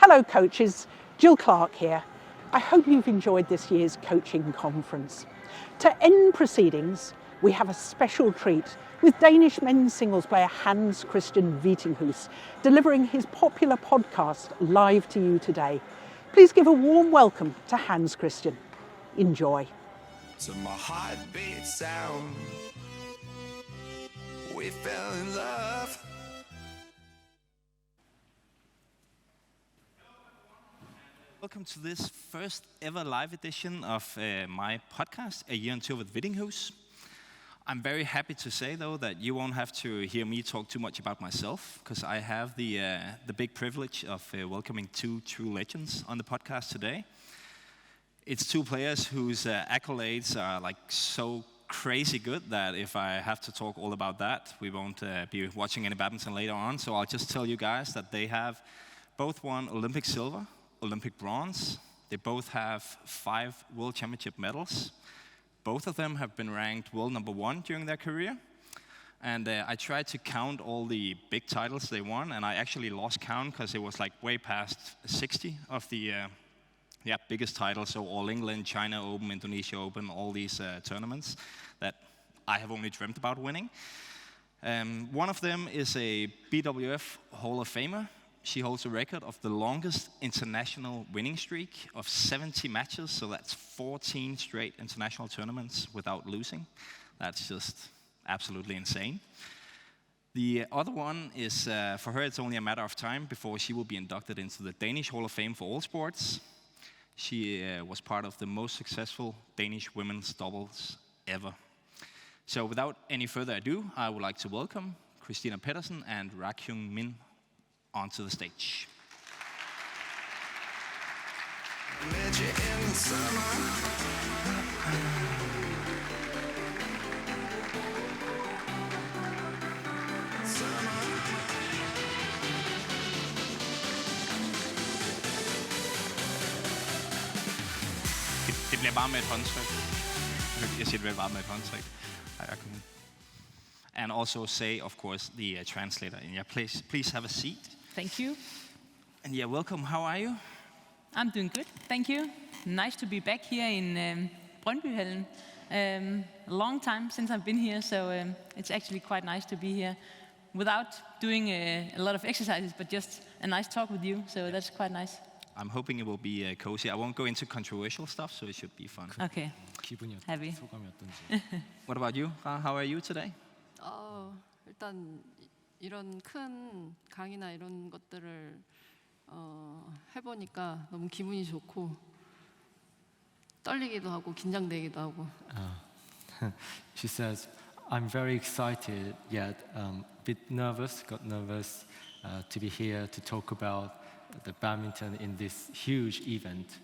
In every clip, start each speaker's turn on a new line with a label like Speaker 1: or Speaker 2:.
Speaker 1: Hello coaches, Gill Clark here. I hope you've enjoyed this year's coaching conference. To end proceedings, we have a special treat with Danish men's singles player Kristian Vittinghus delivering his popular podcast live to you today. Please give a warm welcome to Kristian. Enjoy.
Speaker 2: To my heartbeat sound, we fell in love.
Speaker 3: Welcome to this first ever live edition of my podcast, A Year on Tour with Vittinghus. I'm very happy to say, though, that you won't have to hear me talk too much about myself, because I have the big privilege of welcoming two true legends on the podcast today. It's two players whose accolades are like so crazy good that if I have to talk all about that, we won't be watching any badminton later on. So I'll just tell you guys that they have both won Olympic silver, Olympic bronze. They both have 5 World Championship medals. Both of them have been ranked world number 1 during their career. And I tried to count all the big titles they won, and I actually lost count because it was like way past 60 of the biggest titles. So All England, China Open, Indonesia Open, all these tournaments that I have only dreamt about winning. One of them is a BWF Hall of Famer. She holds a record of the longest international winning streak of 70 matches, so that's 14 straight international tournaments without losing. That's just absolutely insane. The other one is, for her, it's only a matter of time before she will be inducted into the Danish Hall of Fame for all sports. She was part of the most successful Danish women's doubles ever. So without any further ado, I would like to welcome Christina Pedersen and Rakyung Min onto the stage.
Speaker 2: Met you in the summer.
Speaker 3: Det bliver bare med et håndtryk. Jeg siger det bare med et håndtryk. And also say, of course, the translator. And yeah, please have a seat.
Speaker 4: Thank you.
Speaker 3: And yeah, welcome. How are you?
Speaker 4: I'm doing good, thank you. Nice to be back here in Brøndbyhallen. A long time since I've been here, so it's actually quite nice to be here without doing a lot of exercises, but just a nice talk with you, so that's quite nice.
Speaker 3: I'm hoping it will be cozy. I won't go into controversial stuff, so it should be fun.
Speaker 4: Okay. Happy.
Speaker 3: What about you? How are you today?
Speaker 5: 일단 이런 큰 강의나 이런 것들을 해보니까 너무 기분이 좋고 떨리기도 하고 긴장되기도 하고.
Speaker 6: She says, I'm very excited yet a bit nervous, got nervous to be here to talk about the badminton in this huge event.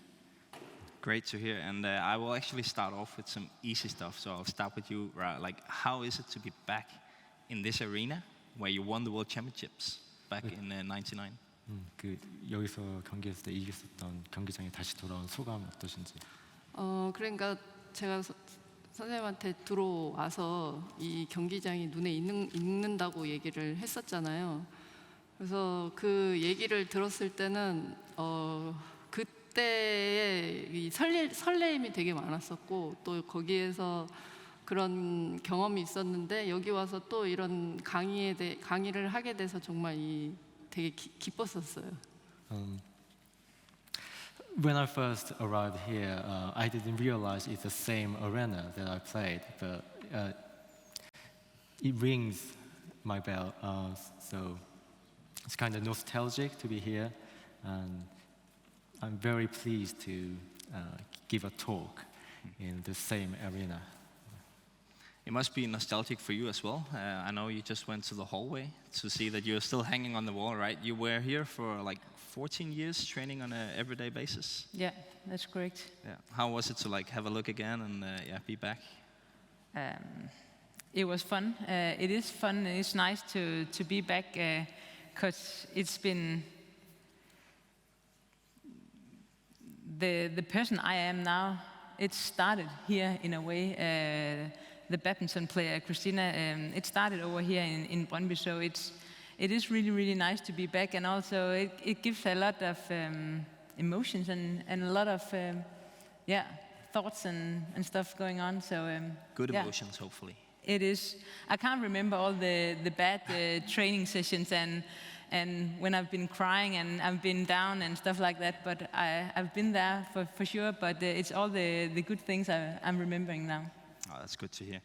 Speaker 3: Great to hear, and I will actually start off with some easy stuff. So I'll start with you, Ra. Like, how is it to be back in this arena where you won the World Championships back in '99?
Speaker 6: 여기서 경기했을 때 이겼었던 경기장에 다시 돌아온 소감 어떠신지?
Speaker 5: 그러니까 제가 선생님한테 들어와서 이 경기장이 눈에 익는다고 얘기를 했었잖아요. 그래서 그 얘기를 들었을 때는 그때의 이 설레임이 되게 많았었고 또 거기에서 그런 경험이 있었는데 여기 와서 또 이런 강의를 하게 돼서 정말 되게 기뻤었어요.
Speaker 6: When I first arrived here, I didn't realize it's the same arena that I played, but it rings my bell. So it's kind of nostalgic to be here, and I'm very pleased to give a talk in the same arena.
Speaker 3: It must be nostalgic for you as well. I know you just went to the hallway to see that you're still hanging on the wall, right? You were here for like 14 years training on an everyday basis.
Speaker 4: Yeah, that's correct.
Speaker 3: Yeah. How was it to like have a look again and be back?
Speaker 4: It was fun. It is fun. It's nice to be back because it's been the person I am now. It started here in a way. The badminton player Christina, it started over here in Brøndby, so it is really, really nice to be back, and also it gives a lot of emotions and a lot of thoughts and stuff going on. So
Speaker 3: Good emotions, hopefully.
Speaker 4: it is. I can't remember all the bad training sessions and when I've been crying and I've been down and stuff like that, but I've been there for sure, but it's all the good things I'm remembering now.
Speaker 3: Oh, that's good to hear.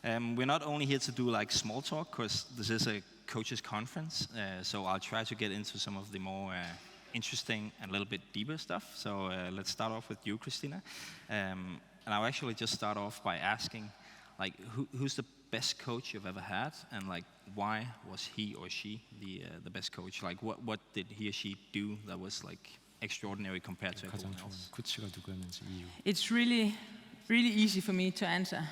Speaker 3: We're not only here to do like small talk, because this is a coaches conference, so I'll try to get into some of the more interesting and a little bit deeper stuff. So let's start off with you, Christina. And I'll actually just start off by asking, like, who's the best coach you've ever had, and like, why was he or she the best coach? Like, what did he or she do that was like extraordinary compared to
Speaker 6: 가장
Speaker 3: everyone
Speaker 6: 좋은
Speaker 3: else?
Speaker 6: 코치가 누구였는지 이유.
Speaker 4: It's really, really easy for me to answer.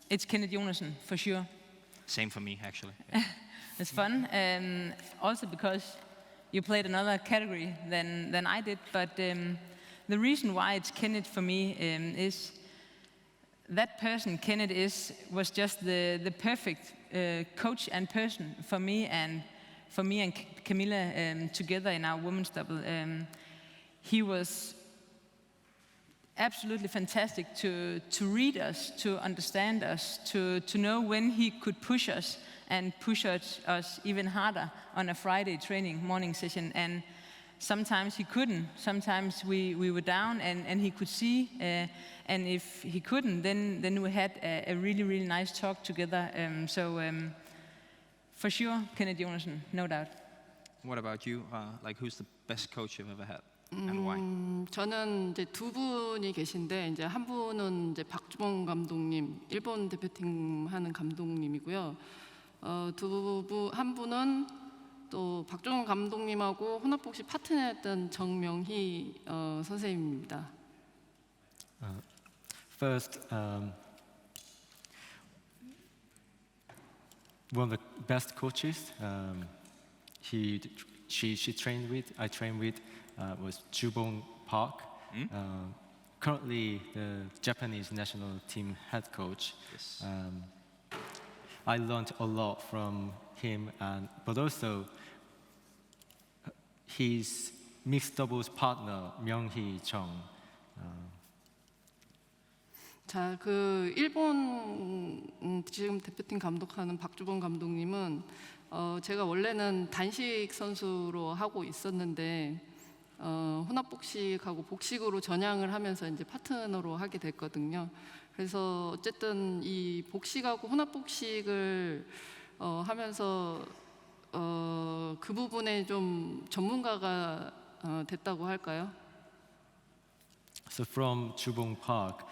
Speaker 4: It's Kenneth Jonassen, for sure.
Speaker 3: Same for me, actually.
Speaker 4: It's fun, also because you played another category than I did, but the reason why it's Kenneth for me is that person Kenneth was just the perfect coach and person for me and Camilla together in our women's double. He was absolutely fantastic to read us, to understand us, to know when he could push us and push us even harder on a Friday training morning session. And sometimes he couldn't. Sometimes we were down and he could see. And if he couldn't, then we had a really, really nice talk together. So for sure, Kenneth Jonassen, no doubt.
Speaker 3: What about you? Like, who's the best coach you've ever had, and why?
Speaker 5: 저는 이제 두 분이 계신데 이제 한 분은 이제 박주봉 감독님, 일본 대표팀 하는 감독님이고요. 한 분은 또 박주봉 감독님하고 혼합복식 파트너였던 정명희 선생님입니다.
Speaker 6: First, one of the best coaches she trained with, I trained with, was Jubong Park. Currently the Japanese national team head coach.
Speaker 3: Yes.
Speaker 6: I learned a lot from him, but also his mixed doubles partner, Myung-hee Chung.
Speaker 5: 자, 그 일본 지금 대표팀 감독하는 박주봉 감독님은 제가 원래는 단식 선수로 하고 있었는데 혼합복식하고 복식으로 전향을 하면서 이제 파트너로 하게 됐거든요. 그래서 어쨌든 이 복식하고 혼합복식을 하면서 그 부분에 좀 전문가가 됐다고 할까요?
Speaker 6: So from Jubong Park,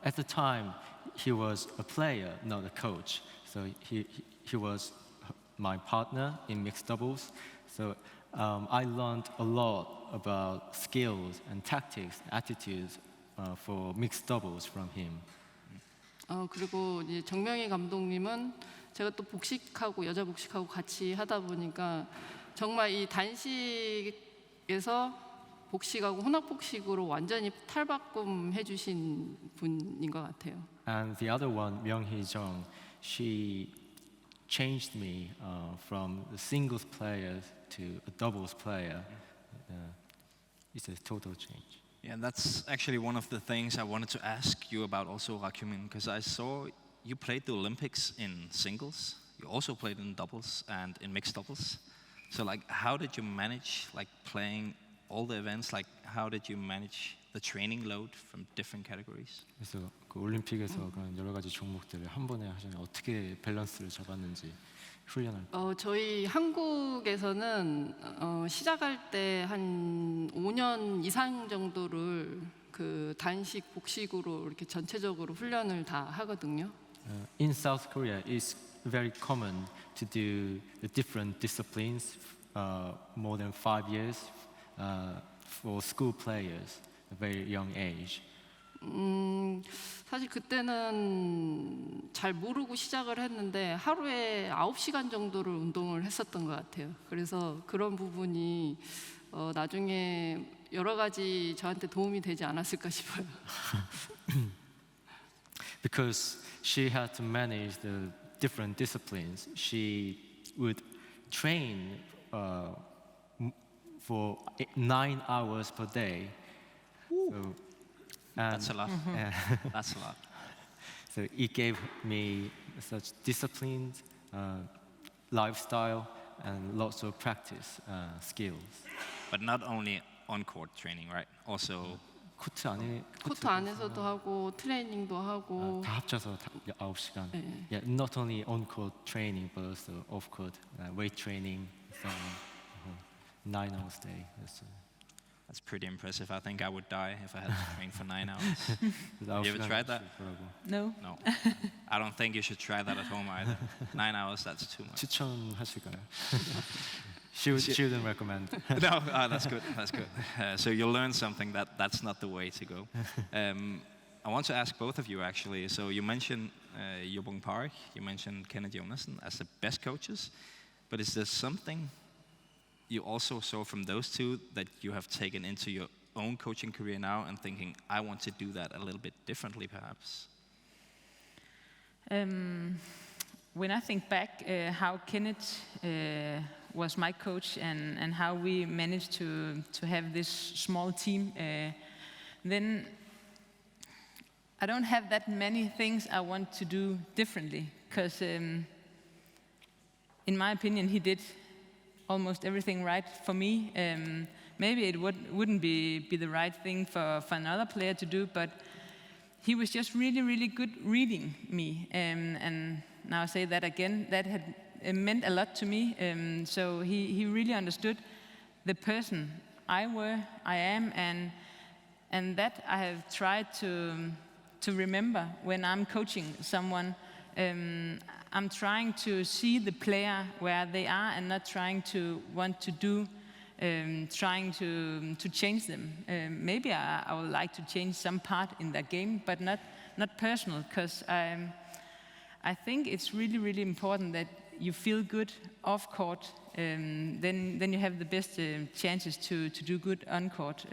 Speaker 6: at the time he was a player, not a coach. So he was my partner in mixed doubles. So I learned a lot about skills and tactics, attitudes for mixed doubles from him.
Speaker 5: 그리고 이제 정명희 감독님은 제가 또 복식하고 여자 복식하고 같이 하다 보니까 정말 이 단식에서 복식하고 혼합복식으로 완전히 탈바꿈해 주신 분인 것 같아요.
Speaker 6: And the other one, Myung-hee Jung, she changed me from a singles player to a doubles player. It's a total change.
Speaker 3: Yeah, and that's actually one of the things I wanted to ask you about also, Rakyumin, because I saw you played the Olympics in singles. You also played in doubles and in mixed doubles. So like, how did you manage like playing all the events? Like, how did you manage the training load from different categories?
Speaker 6: 그래서 그 올림픽에서 그런 여러 가지 종목들을 한 번에 하시면 어떻게 밸런스를 잡았는지 훈련할 때.
Speaker 5: 저희 한국에서는 시작할 때 한 5년 이상 정도를 그 단식, 복식으로 이렇게 전체적으로 훈련을 다 하거든요.
Speaker 6: In South Korea, it's very common to do the different disciplines more than 5 years for school players, a very young age.
Speaker 5: 사실 그때는 잘 모르고 시작을 했는데 하루에 9시간 정도를 운동을 했었던 것 같아요. 그래서 그런 부분이 나중에 여러 가지 저한테 도움이 되지 않았을까 싶어요.
Speaker 6: Because she had to manage the different disciplines, she would train for 9 hours per day. So,
Speaker 3: That's a lot.
Speaker 6: yeah.
Speaker 3: That's a lot.
Speaker 6: So it gave me such disciplined lifestyle and lots of practice skills.
Speaker 3: But not only on-court training, right? Also,
Speaker 6: 코트 안에
Speaker 5: 코트 안에서도 하고 트레이닝도 하고
Speaker 6: 다 합쳐서 9시간.
Speaker 5: 네.
Speaker 6: Yeah, not only on-court training, but also off-court weight training, so on. 9 hours a day.
Speaker 3: that's pretty impressive. I think I would die if I had to train for 9 hours. You ever tried that?
Speaker 4: No.
Speaker 3: No. I don't think you should try that at home either. 9 hours, that's too much.
Speaker 6: 추천하실까요? She wouldn't recommend.
Speaker 3: No, that's good. That's good. So you'll learn something that's not the way to go. I want to ask both of you actually. So you mentioned Jobung Park, you mentioned Kenneth Jonassen as the best coaches, but is there something you also saw from those two that you have taken into your own coaching career now and thinking, I want to do that a little bit differently perhaps?
Speaker 4: When I think back how Kenneth was my coach and how we managed to have this small team, then I don't have that many things I want to do differently, because in my opinion he did almost everything right for me. Maybe it wouldn't be the right thing for another player to do, but he was just really, really good reading me. And now I say that again, that had meant a lot to me. So he really understood the person I am, and that I have tried to remember when I'm coaching someone. I'm trying to see the player where they are and not trying to want to do, trying to change them. Maybe I would like to change some part in their game, but not personal, because I think it's really, really important that you feel good off court, then you have the best chances to do good on court.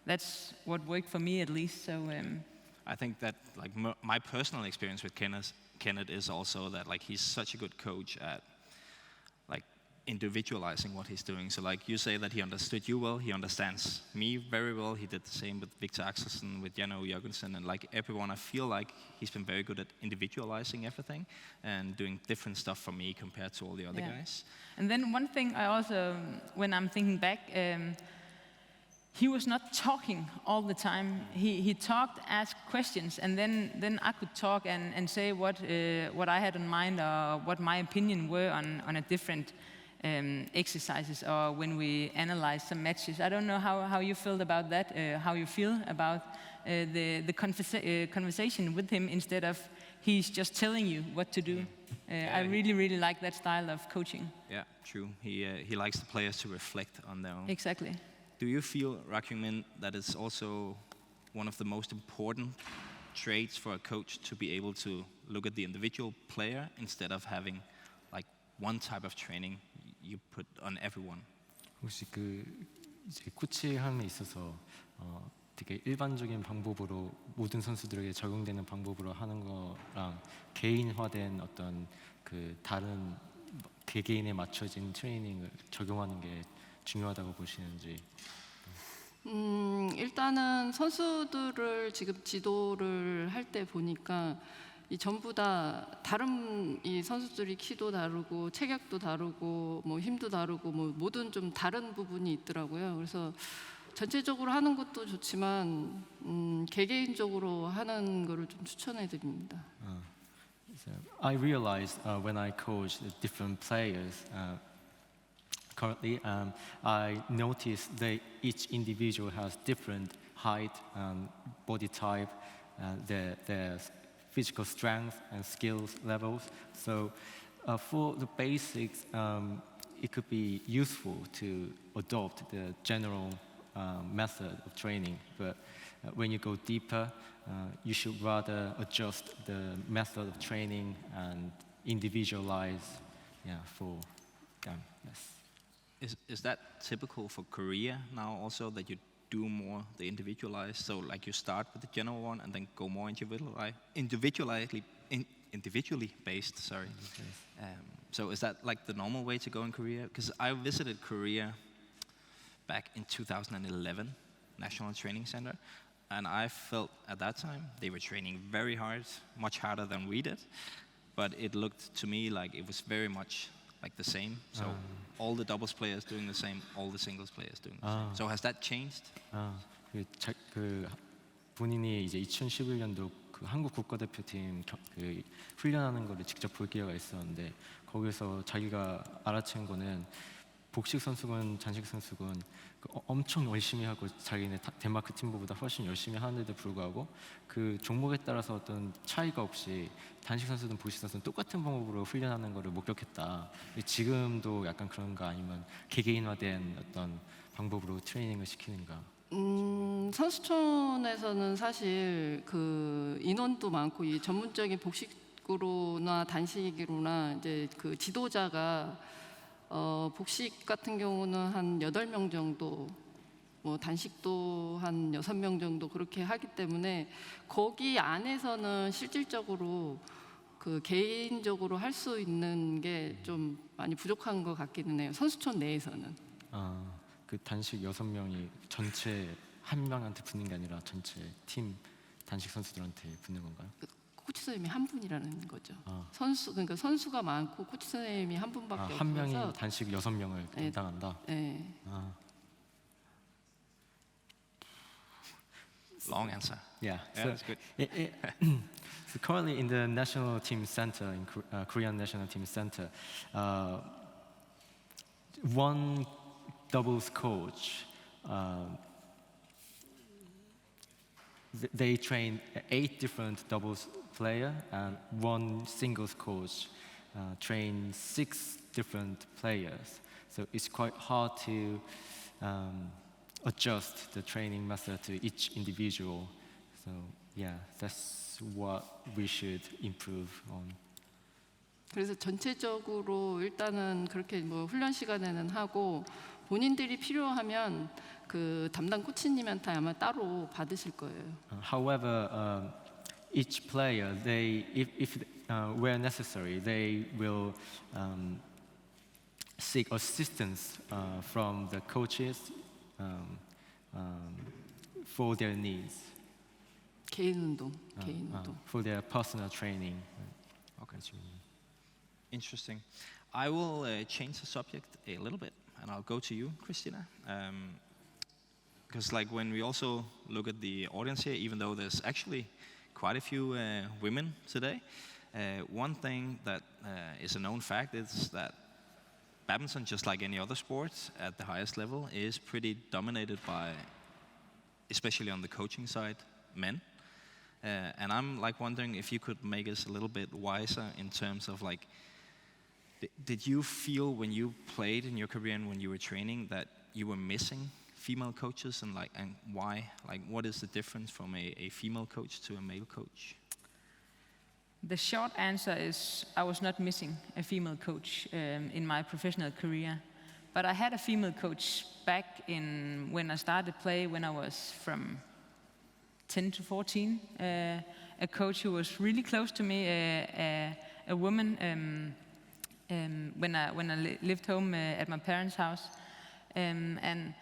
Speaker 4: That's what worked for me at least. So
Speaker 3: I think that like my personal experience with Kenneth is also that like he's such a good coach at like individualizing what he's doing. So like you say that he understood you well, he understands me very well. He did the same with Victor Axelsen, with Janne Jørgensen, and like everyone. I feel like he's been very good at individualizing everything and doing different stuff for me compared to all the other guys.
Speaker 4: And then one thing I also, when I'm thinking back, he was not talking all the time. He talked, asked questions, and then I could talk and say what I had in mind or what my opinion were on a different exercises, or when we analyzed some matches. I don't know how you felt about that, how you feel about the conversation with him instead of he's just telling you what to do. I really, really like that style of coaching.
Speaker 3: Yeah, true. He likes the players to reflect on their own.
Speaker 4: Exactly.
Speaker 3: Do you feel, Rakyungmin, that it's also one of the most important traits for a coach to be able to look at the individual player instead of having like one type of training you put on everyone?
Speaker 6: 혹시 이제 코치함에 있어서 되게 일반적인 방법으로 모든 선수들에게 적용되는 방법으로 하는 거랑 개인화된 어떤 그 다른 개개인에 맞춰진 트레이닝을 적용하는 게 중요하다고 보시는지?
Speaker 5: 일단은 선수들을 지금 지도를 할 때 보니까 이 전부 다 다른, 이 선수들이 키도 다르고 체격도 다르고 뭐 힘도 다르고 뭐 모든 좀 다른 부분이 있더라고요. 그래서 전체적으로 하는 것도 좋지만 개개인적으로 하는 거를 좀 추천해 드립니다.
Speaker 6: So I realized when I coach the different players. Currently, I noticed that each individual has different height and body type, their physical strength and skills levels. So for the basics, it could be useful to adopt the general method of training. But when you go deeper, you should rather adjust the method of training and individualize for them. Yes.
Speaker 3: Is that typical for Korea now also, that you do more the individualized? So like you start with the general one and then go more individualized individually based, sorry. So is that like the normal way to go in Korea? Because I visited Korea back in 2011, National Training Center, and I felt at that time they were training very hard, much harder than we did, but it looked to me like it was very much like the same. So all the doubles players doing the same, all the singles players doing the same. So has that changed?
Speaker 6: 그 본인이 이제 2011년도 그 한국 국가대표팀 그 훈련하는 거를 직접 볼 기회가 있었는데 거기서 자기가 알아챈 거는 복식 선수건 단식 선수건 엄청 열심히 하고 자기네 덴마크 팀보다 훨씬 열심히 하는데도 불구하고 그 종목에 따라서 어떤 차이가 없이 단식 선수든 복식 선수든 똑같은 방법으로 훈련하는 거를 목격했다. 지금도 약간 그런가 아니면 개개인화된 어떤 방법으로 트레이닝을 시키는가?
Speaker 5: 선수촌에서는 사실 그 인원도 많고 이 전문적인 복식으로나 단식으로나 이제 그 지도자가 복식 같은 경우는 한 8명 정도, 뭐 단식도 한 6명 정도 그렇게 하기 때문에 거기 안에서는 실질적으로 그 개인적으로 할 수 있는 게 좀 많이 부족한 것 같기는 해요. 선수촌 내에서는.
Speaker 6: 그 단식 6명이 전체 한 명한테 붙는 게 아니라 전체 팀 단식 선수들한테 붙는 건가요?
Speaker 5: 코치 선생님이 한 분이라는 거죠. 그러니까 선수가 많고 코치 선생님이 한 분밖에 없어서
Speaker 6: 한 명이 단식 6명을 담당한다.
Speaker 5: 네.
Speaker 3: Long answer.
Speaker 6: Yeah,
Speaker 3: Yeah, that's good.
Speaker 6: So currently in the national team center, in Korean national team center, one doubles coach, they train 8 different doubles players, and one singles coach trains 6 different players. So it's quite hard to adjust the training method to each individual. So yeah, that's what we should improve on.
Speaker 5: 그래서 전체적으로 일단은 그렇게 뭐 훈련 시간에는 하고 본인들이 필요하면 그 담당 코치님한테 아마 따로 받으실 거예요.
Speaker 6: However, each player, if where necessary, they will seek assistance from the coaches for their needs.
Speaker 5: 개인 운동, 개인 운동.
Speaker 6: For their personal training.
Speaker 3: Okay. Interesting. I will change the subject a little bit, and I'll go to you, Christina. Because like when we also look at the audience here, even though there's actually quite a few women today, one thing that is a known fact is that badminton, just like any other sport at the highest level, is pretty dominated by, especially on the coaching side, men. And I'm like wondering if you could make us a little bit wiser in terms of like, did you feel when you played in your career and when you were training that you were missing female coaches, and why? Like, what is the difference from a female coach to a male coach?
Speaker 4: The short answer is I was not missing a female coach in my professional career, but I had a female coach back in when I started play when I was from 10 to 14. A coach who was really close to me, a woman. When I lived home at my parents' house, and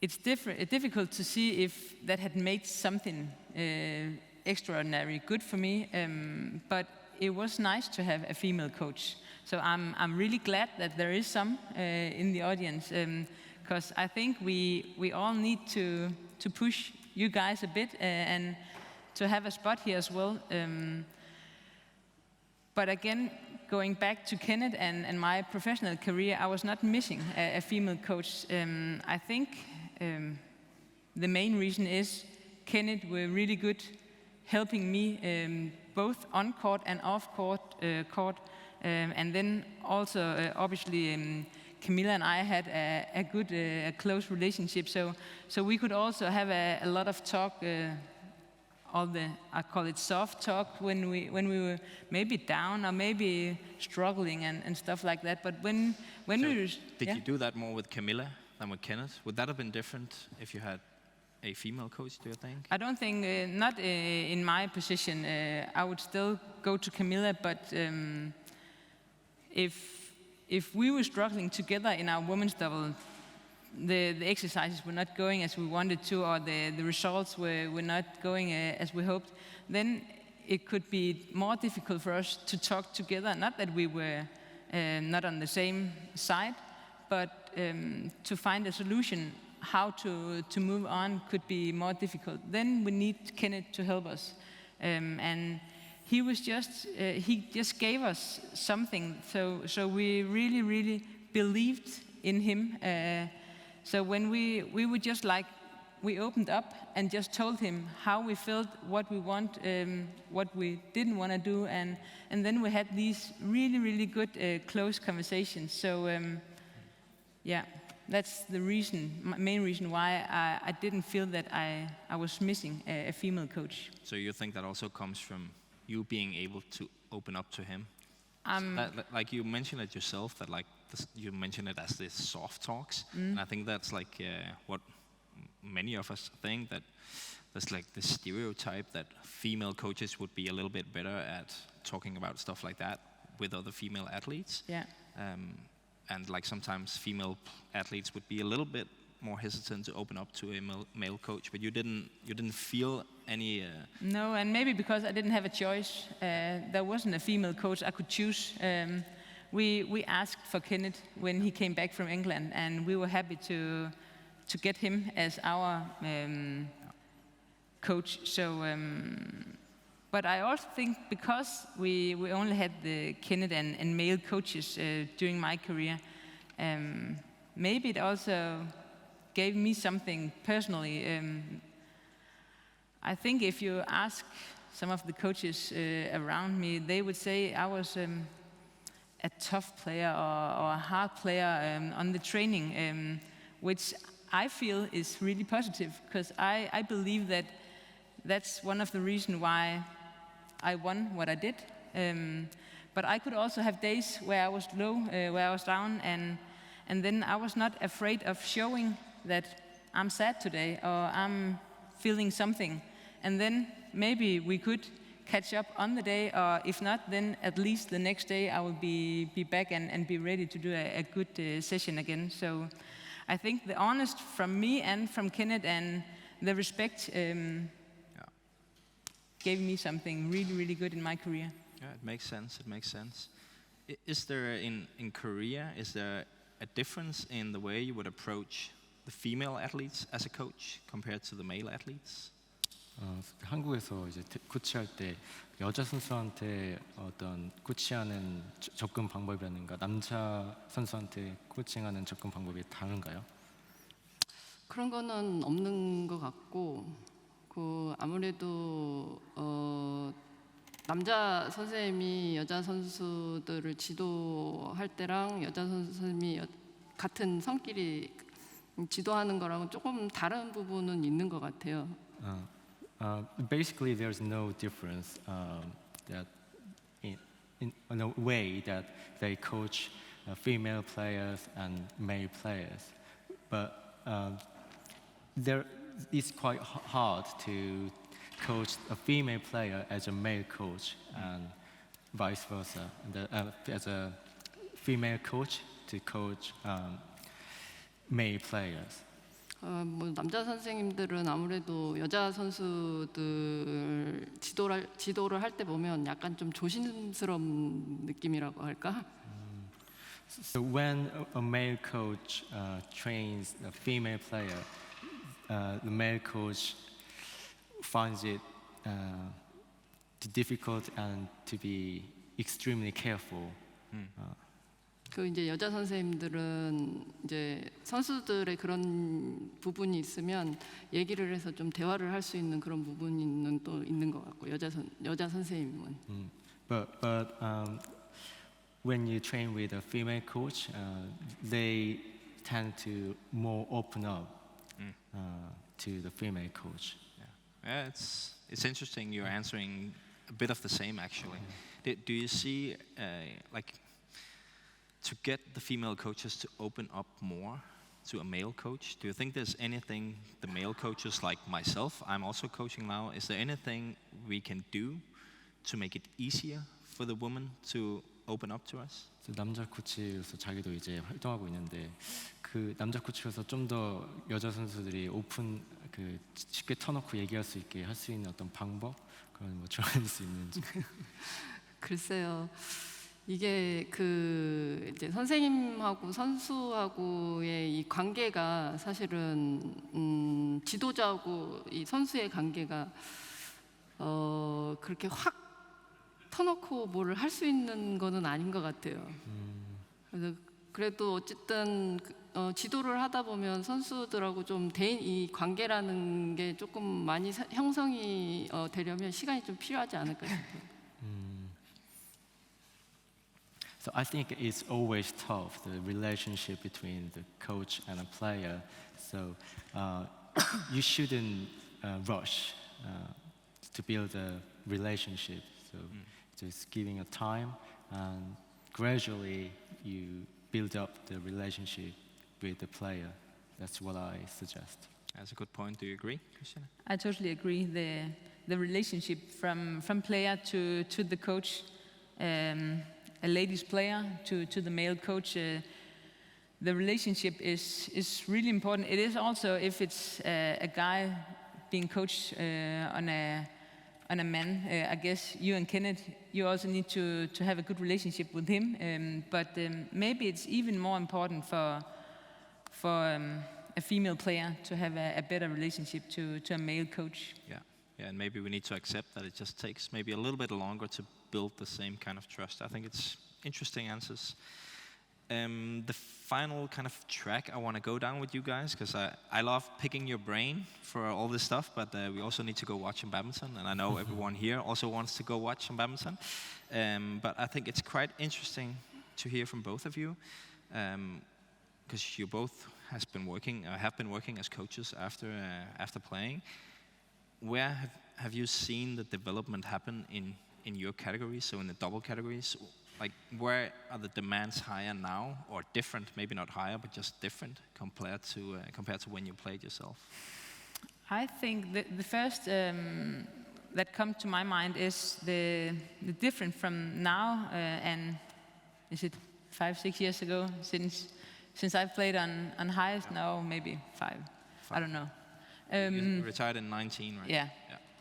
Speaker 4: it's difficult to see if that had made something extraordinary good for me, but it was nice to have a female coach. So I'm really glad that there is some in the audience, because I think we all need to push you guys a bit and to have a spot here as well. But again, going back to Kenneth and my professional career, I was not missing a female coach. I think the main reason is Kenneth were really good helping me both on court and off court, and then also obviously Camilla and I had a good, close relationship. So we could also have a lot of talk. I call it soft talk when we were maybe down or maybe struggling and stuff like that. But when
Speaker 3: So
Speaker 4: we were,
Speaker 3: did you do that more with Camilla than with Kenneth? Would that have been different if you had a female coach, do you think?
Speaker 4: I don't think, not in my position. I would still go to Camilla, but if we were struggling together in our women's double, the exercises were not going as we wanted to, or the results were not going as we hoped, then it could be more difficult for us to talk together. Not that we were not on the same side, but to find a solution how to move on could be more difficult. Then we need Kenneth to help us, and he just gave us something. So we really believed in him. So when we were just like, we opened up and just told him how we felt, what we want, what we didn't want to do, and then we had these really good close conversations. So yeah, that's the main reason why I didn't feel that I was missing a female coach.
Speaker 3: So you think that also comes from you being able to open up to him? Like you mentioned it yourself, that like you mentioned it as this soft talks, and I think that's like what many of us think, that there's like this stereotype that female coaches would be a little bit better at talking about stuff like that with other female athletes.
Speaker 4: Yeah.
Speaker 3: And like sometimes female athletes would be a little bit more hesitant to open up to a male coach, but you didn't feel any.
Speaker 4: No, and maybe because I didn't have a choice. There wasn't a female coach I could choose. We asked for Kenneth when he came back from England, and we were happy to get him as our coach. So, but I also think because we only had the Kenneth and male coaches during my career, maybe it also gave me something personally. I think if you ask some of the coaches around me, they would say I was a tough player or a hard player on the training, which I feel is really positive, because I believe that that's one of the reasons why I won what I did. But I could also have days where I was low, where I was down, and then I was not afraid of showing that I'm sad today or I'm feeling something. And then maybe we could catch up on the day, or if not, then at least the next day I will be back and be ready to do a good session again. So I think the honest from me and from Kenneth and the respect gave me something really good in my career.
Speaker 3: Yeah, it makes sense. It makes sense. Is there in Korea, is there a difference in the way you would approach the female athletes as a coach compared to the male athletes?
Speaker 6: 한국에서 이제 코치할 때 여자 선수한테 어떤 코치하는 접근 방법이라든가 남자 선수한테 코칭하는 접근 방법이 다른가요?
Speaker 5: 그런 거는 없는 것 같고, 아무래도 남자 선생님이 여자 선수들을 지도할 때랑 여자 선생님이 같은 성끼리 지도하는 거랑은 조금 다른 부분은 있는 것 같아요.
Speaker 6: Basically, there's no difference that in a way that they coach female players and male players, but it's quite hard to coach a female player as a male coach, and vice versa. As a female coach to coach male players.
Speaker 5: 남자 선생님들은 아무래도 여자 선수들 지도를 할 때 보면 약간 좀 조심스러운 느낌이라고 할까?
Speaker 6: So when a male coach trains a female player, the male coach finds it difficult and to be extremely careful.
Speaker 5: 이제 여자 선생님들은 이제 선수들의 그런 부분이 있으면 얘기를 해서 좀 대화를 할 수 있는 그런 부분은 또 있는 것 같고, 여자 선생님은.
Speaker 6: But when you train with a female coach, they tend to more open up to the female coach.
Speaker 3: Yeah, it's interesting. You're answering a bit of the same actually. Do you see like to get the female coaches to open up more, to a male coach? Do you think there's anything the male coaches like myself, I'm also coaching now, is there anything we can do to make it easier for the woman to open up to us?
Speaker 6: 남자 코치로서 자기도 이제 활동하고 있는데 그 남자 코치로서 좀 더 여자 선수들이 오픈 그 쉽게 터놓고 얘기할 수 있게 할 수 있는 어떤 방법 그런 뭐 조언할 수 있는지.
Speaker 5: 글쎄요. 이게 그 이제 선생님하고 선수하고의 이 관계가 사실은 지도자하고 이 선수의 관계가 그렇게 확 터놓고 뭐를 할 수 있는 거는 아닌 것 같아요. 그래서 그래도 어쨌든 지도를 하다 보면 선수들하고 좀 대인 이 관계라는 게 조금 많이 형성이 되려면 시간이 좀 필요하지 않을까 싶어요.
Speaker 6: So I think it's always tough, the relationship between the coach and a player. So you shouldn't rush to build a relationship. So just giving a time and gradually you build up the relationship with the player. That's what I suggest.
Speaker 3: That's a good point. Do you agree, Kristian?
Speaker 4: I totally agree. The relationship from player to the coach, a ladies player to the male coach, the relationship is really important. It is also if it's a guy being coached on a man. I guess you and Kenneth, you also need to have a good relationship with him. But maybe it's even more important for a female player to have a better relationship to a male coach.
Speaker 3: Yeah, and maybe we need to accept that it just takes maybe a little bit longer to build the same kind of trust. I think it's interesting answers. The final kind of track I want to go down with you guys, because I love picking your brain for all this stuff, but we also need to go watch some badminton, and I know everyone here also wants to go watch some badminton. But I think it's quite interesting to hear from both of you, because you both have been working as coaches after playing. Where have you seen the development happen in your categories, so in the double categories? Like, where are the demands higher now, or different? Maybe not higher, but just different compared to when you played yourself.
Speaker 4: I think the first that comes to my mind is the difference from now and is it 5-6 years ago since I've played on highest now, maybe 5. I don't know.
Speaker 3: You retired in 19, right?
Speaker 4: Yeah.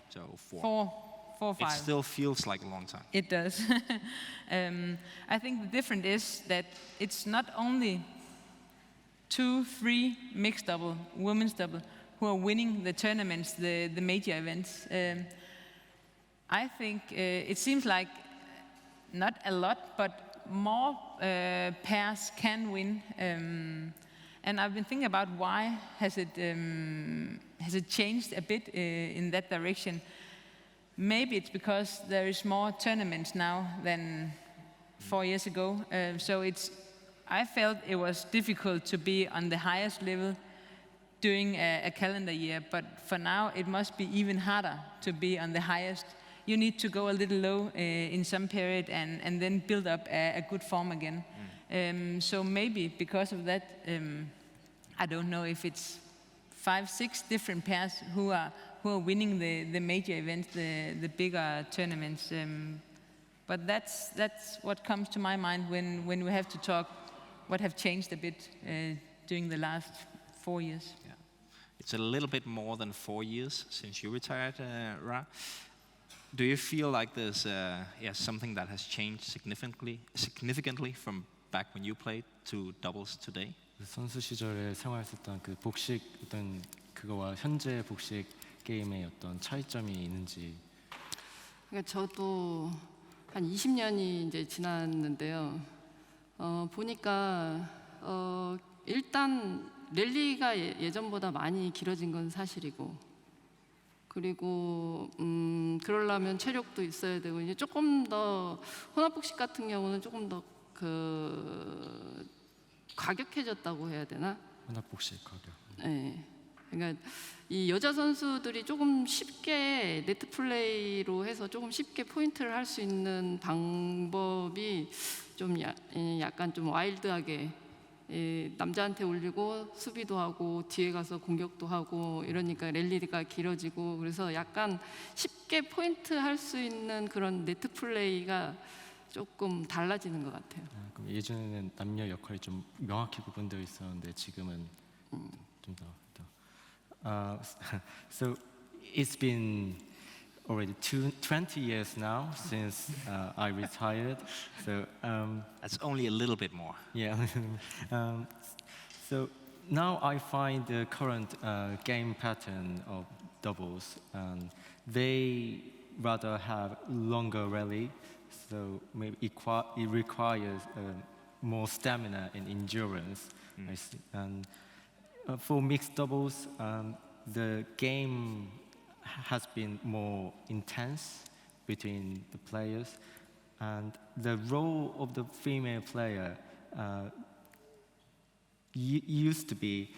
Speaker 3: So 4
Speaker 4: or 5.
Speaker 3: It still feels like a long time.
Speaker 4: It does. I think the difference is that it's not only 2-3 mixed double, women's double, who are winning the tournaments, the major events. I think it seems like not a lot, but more pairs can win. And I've been thinking about why has it changed a bit in that direction. Maybe it's because there is more tournaments now than 4 years ago. I felt it was difficult to be on the highest level during a calendar year, but for now it must be even harder to be on the highest. You need to go a little low in some period and then build up a good form again. So maybe because of that, I don't know if it's 5-6 different pairs who are winning the major events, the bigger tournaments. But that's what comes to my mind when we have to talk what have changed a bit during the last 4 years.
Speaker 3: Yeah. It's a little bit more than 4 years since you retired, Ra. Do you feel like there's something that has changed significantly from back when you played to doubles today?
Speaker 6: 선수 시절에 생활했었던 그 복식 어떤 그거와 현재 복식 게임의 어떤 차이점이 있는지.
Speaker 5: 그러니까 저도 한 20년이 이제 지났는데요. 보니까 일단 랠리가 예전보다 많이 길어진 건 사실이고, 그리고 그러려면 체력도 있어야 되고, 이제 조금 더 혼합복식 같은 경우는 조금 더 과격해졌다고 해야 되나?
Speaker 6: 혼합복식 가격.
Speaker 5: 네. 그러니까 이 여자 선수들이 조금 쉽게 네트 플레이로 해서 조금 쉽게 포인트를 할 수 있는 방법이 좀 약간 좀 와일드하게 남자한테 올리고 수비도 하고 뒤에 가서 공격도 하고 이러니까 랠리가 길어지고 그래서 약간 쉽게 포인트 할 수 있는 그런 네트 플레이가 조금 달라지는 것 같아요.
Speaker 6: 그럼 예전에는 남녀 역할이 좀 명확히 구분되어 있었는데 지금은 좀 더. So it's been already 20 years now since I retired. So
Speaker 3: That's only a little bit more.
Speaker 6: yeah. So now I find the current game pattern of doubles, they rather have longer rally, so maybe it requires more stamina and endurance. I see. And for mixed doubles, the game has been more intense between the players, and the role of the female player used to be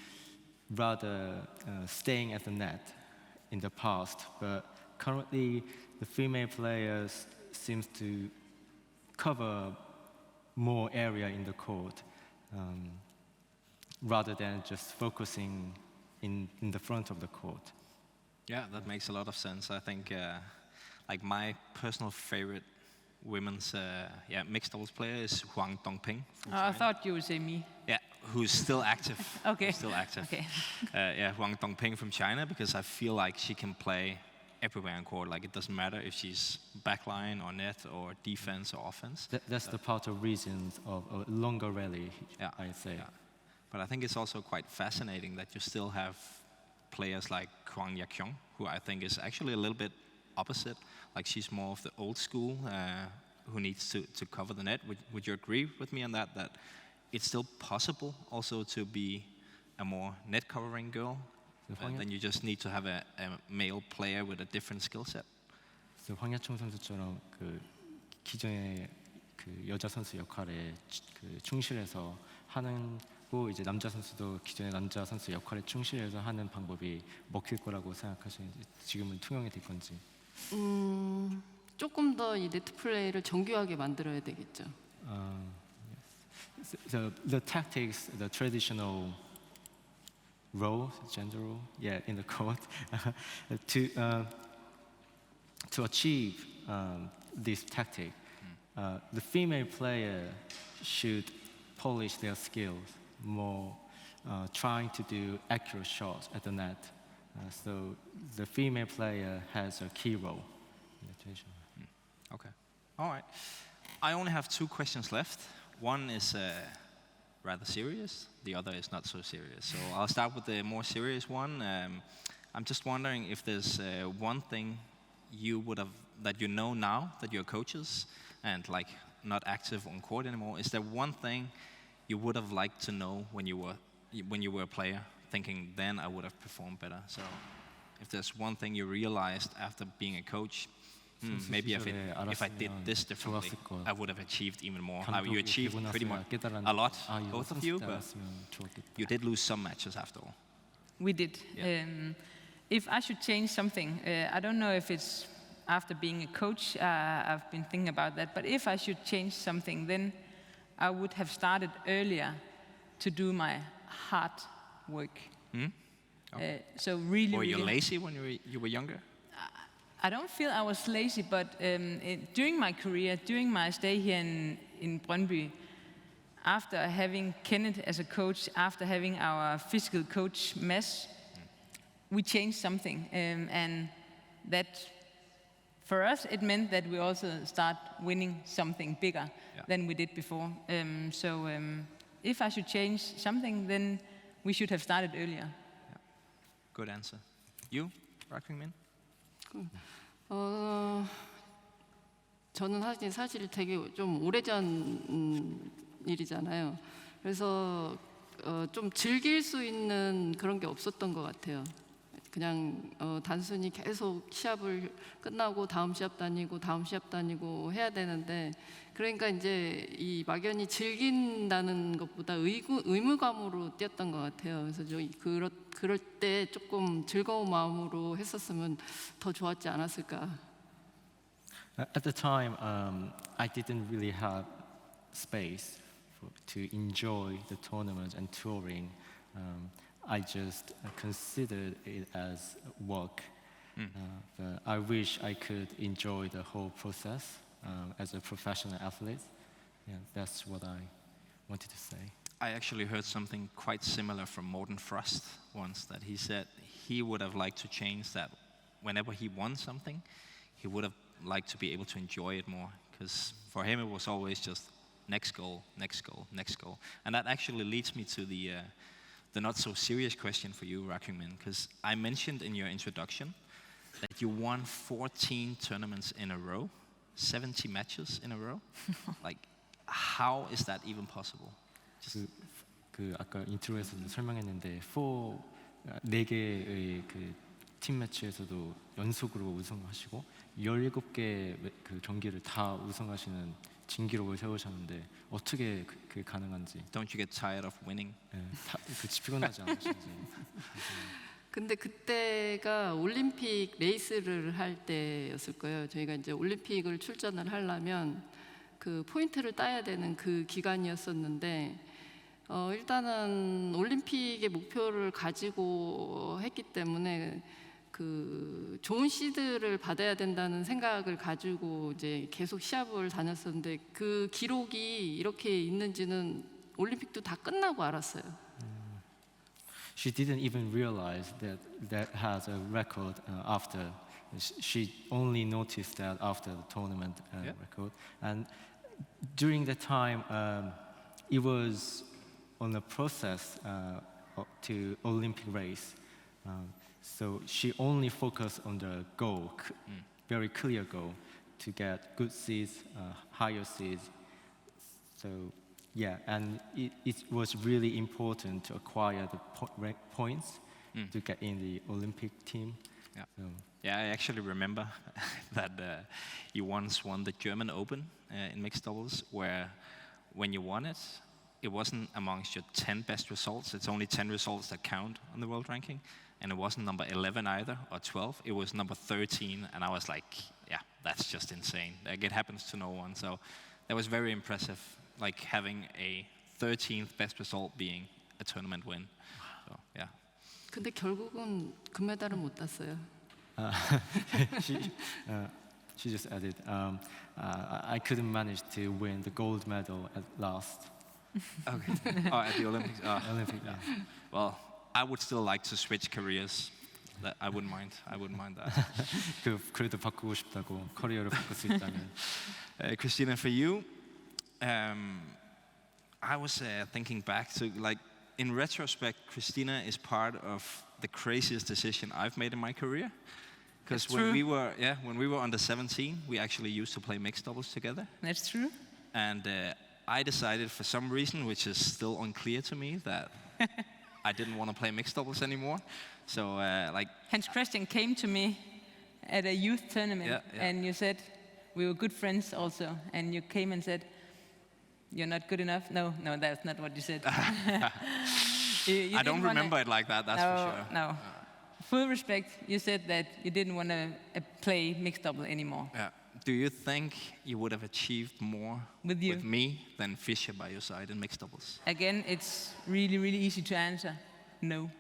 Speaker 6: rather staying at the net in the past, but currently the female players seems to cover more area in the court rather than just focusing in the front of the court.
Speaker 3: Yeah, that makes a lot of sense. I think like my personal favorite women's mixed doubles player is Huang Dongping from China.
Speaker 4: I thought you would say me.
Speaker 3: Yeah, who's still active.
Speaker 4: Okay.
Speaker 3: Who's still active.
Speaker 4: Okay.
Speaker 3: Huang Dongping from China, because I feel like she can play everywhere on court. Like it doesn't matter if she's backline or net or defense or offense.
Speaker 6: That's the part of reasons of a longer rally, I'd say.
Speaker 3: Yeah. But I think it's also quite fascinating that you still have players like Kwang Yakyong, who I think is actually a little bit opposite. Like she's more of the old school who needs to cover the net. Would you agree with me on that? That it's still possible also to be a more net covering girl? Then you just need to have a male player with a different skill set.
Speaker 6: 그래서 황야총 선수처럼 그 기존의 그 여자 선수 역할에 충실해서 하는 고 이제 남자 선수도 기존의 남자 선수 역할에 충실해서 하는 방법이 먹힐 거라고 생각하시는지 지금은 통용이 될 건지.
Speaker 5: 조금 더 이 네트 플레이를 정교하게 만들어야 되겠죠.
Speaker 6: So the tactics, the traditional role, gender role, in the court, to achieve this tactic, the female player should polish their skills more, trying to do accurate shots at the net. So the female player has a key role in the tradition.
Speaker 3: Okay. All right. I only have 2 questions left. One is rather serious. The other is not so serious. So I'll start with the more serious one. I'm just wondering if there's one thing you would have, that you know now that you're coaches and like not active on court anymore. Is there one thing you would have liked to know when you were a player, thinking then I would have performed better? So if there's one thing you realized after being a coach, maybe if I did this differently, I would have achieved even more. You achieved pretty much a lot, both of you, but you did lose some matches after all.
Speaker 4: We did.
Speaker 3: Yeah.
Speaker 4: If I should change something, I don't know if it's after being a coach, I've been thinking about that, but if I should change something, then I would have started earlier to do my hard work. So really,
Speaker 3: Were you lazy when you were younger?
Speaker 4: I don't feel I was lazy, but during my career, during my stay here in Brøndby, after having Kenneth as a coach, after having our physical coach, Mads, we changed something. And that, for us, it meant that we also start winning something bigger than we did before. So if I should change something, then we should have started earlier.
Speaker 3: Yeah. Good answer. You, Rakmin?
Speaker 5: 저는 사실 되게 좀 오래전 일이잖아요. 그래서 좀 즐길 수 있는 그런 게 없었던 것 같아요. 그냥 단순히 계속 시합을 끝나고 다음 시합 다니고 해야 되는데, 그러니까 이제 이 막연히 즐긴다는 것보다 의무감으로 뛰었던 것 같아요. 그래서 그럴 때 조금 즐거운 마음으로 했었으면 더 좋았지 않았을까.
Speaker 6: At the time, I didn't really have space to enjoy the tournament and touring, I just considered it as work. But I wish I could enjoy the whole process as a professional athlete. Yeah, that's what I wanted to say.
Speaker 3: I actually heard something quite similar from Morten Frost once, that he said he would have liked to change that whenever he won something, he would have liked to be able to enjoy it more, because for him it was always just next goal, next goal, next goal. And that actually leads me to the not so serious question for you, Rakumin, because I mentioned in your introduction that you won 14 tournaments in a row, 70 matches in a row. Like, how is that even possible?
Speaker 6: 그 아까 인트로에서도 설명했는데 4개의 그 팀 매치에서도 연속으로 우승하시고 17개 그 경기를 다 우승하시는 진기록을 세우셨는데 어떻게 그게 가능한지.
Speaker 3: Don't you get tired of winning?
Speaker 6: 그 피곤하지 않으신지.
Speaker 5: 근데 그때가 올림픽 레이스를 할 때였을 거예요. 저희가 이제 올림픽을 출전을 하려면 그 포인트를 따야 되는 그 기간이었었는데 일단은 올림픽의 목표를 가지고 했기 때문에 그 좋은 시드를 받아야 된다는 생각을 가지고 이제 계속 시합을 다녔었는데 그 기록이 이렇게 있는지는 올림픽도 다 끝나고 알았어요.
Speaker 6: She didn't even realize that has a record after. She only noticed that after the tournament record. And during that time, it was on a process to Olympic race. So she only focused on the goal, very clear goal, to get good seeds, higher seeds. So yeah, and it was really important to acquire the points to get in the Olympic team.
Speaker 3: Yeah.
Speaker 6: So.
Speaker 3: Yeah, I actually remember that you once won the German Open in mixed doubles, where when you won it, it wasn't amongst your 10 best results. It's only 10 results that count on the world ranking. And it wasn't number 11 either, or 12. It was number 13, and I was like, yeah, that's just insane. Like, it happens to no one. So that was very impressive, like having a 13th best result being a tournament win. So, yeah.
Speaker 5: 근데 결국은 금메달은 못 땄어요.
Speaker 6: She just added, I couldn't manage to win the gold medal at last.
Speaker 3: Okay. At the Olympics.
Speaker 6: Olympic, yeah.
Speaker 3: Well, I would still like to switch careers. I wouldn't mind. I wouldn't mind that.
Speaker 6: 그래도 바꾸고 싶다고, 커리어를 바꿀 수 있다면.
Speaker 3: Christina, for you, I was thinking back to, like, in retrospect, Christina is part of the craziest decision I've made in my career. Because when we were under 17, we actually used to play mixed doubles together.
Speaker 4: That's true.
Speaker 3: And I decided for some reason, which is still unclear to me, that I didn't want to play mixed doubles anymore. So
Speaker 4: Hans Christian came to me at a youth tournament, and you said, we were good friends also, and you came and said, you're not good enough. No, that's not what you said. you
Speaker 3: I don't remember it like that, that's for sure.
Speaker 4: No. Full respect, you said that you didn't want to play mixed double anymore.
Speaker 3: Yeah. Do you think you would have achieved more with me than Fischer by your side in mixed doubles?
Speaker 4: Again, it's really, really easy to answer. No.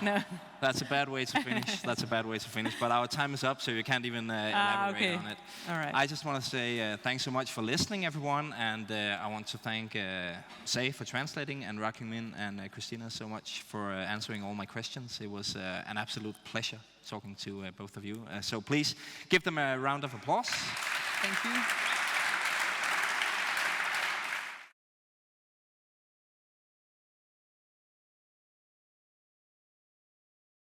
Speaker 4: No.
Speaker 3: That's a bad way to finish. That's a bad way to finish. But our time is up, so you can't even elaborate on it.
Speaker 4: All right.
Speaker 3: I just want to say thanks so much for listening, everyone. And I want to thank Say for translating, and Rakumin and Christina so much for answering all my questions. It was an absolute pleasure talking to both of you. So please give them a round of applause.
Speaker 4: Thank you.